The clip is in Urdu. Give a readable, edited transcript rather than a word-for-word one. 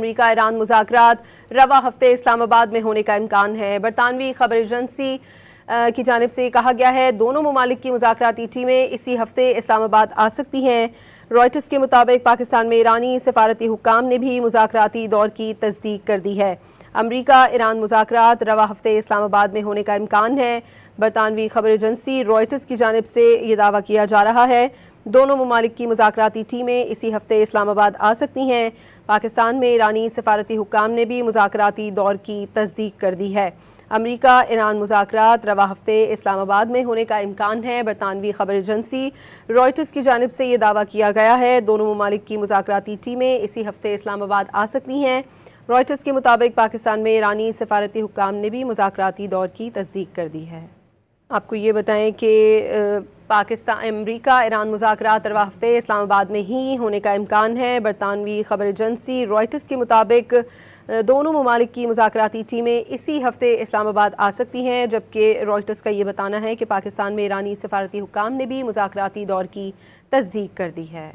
امریکہ ایران مذاکرات رواں ہفتے اسلام آباد میں ہونے کا امکان ہے۔ برطانوی خبر ایجنسی کی جانب سے کہا گیا ہے دونوں ممالک کی مذاکراتی ٹیمیں اسی ہفتے اسلام آباد آ سکتی ہیں۔ رائٹرز کے مطابق پاکستان میں ایرانی سفارتی حکام نے بھی مذاکراتی دور کی تصدیق کر دی ہے۔ امریکہ ایران مذاکرات رواں ہفتے اسلام آباد میں ہونے کا امکان ہے۔ برطانوی خبر ایجنسی رائٹرز کی جانب سے یہ دعویٰ کیا جا رہا ہے دونوں ممالک کی مذاکراتی ٹیمیں اسی ہفتے اسلام آباد آ سکتی ہیں۔ پاکستان میں ایرانی سفارتی حکام نے بھی مذاکراتی دور کی تصدیق کر دی ہے۔ امریکہ ایران مذاکرات رواں ہفتے اسلام آباد میں ہونے کا امکان ہے۔ برطانوی خبر ایجنسی رائٹرز کی جانب سے یہ دعویٰ کیا گیا ہے دونوں ممالک کی مذاکراتی ٹیمیں اسی ہفتے اسلام آباد آ سکتی ہیں۔ رائٹرز کے مطابق پاکستان میں ایرانی سفارتی حکام نے بھی مذاکراتی دور کی تصدیق کر دی ہے۔ آپ کو یہ بتائیں کہ امریکہ ایران مذاکرات رواں ہفتے اسلام آباد میں ہی ہونے کا امکان ہے۔ برطانوی خبر ایجنسی رائٹرز کے مطابق دونوں ممالک کی مذاکراتی ٹیمیں اسی ہفتے اسلام آباد آ سکتی ہیں، جبکہ رائٹرز کا یہ بتانا ہے کہ پاکستان میں ایرانی سفارتی حکام نے بھی مذاکراتی دور کی تصدیق کر دی ہے۔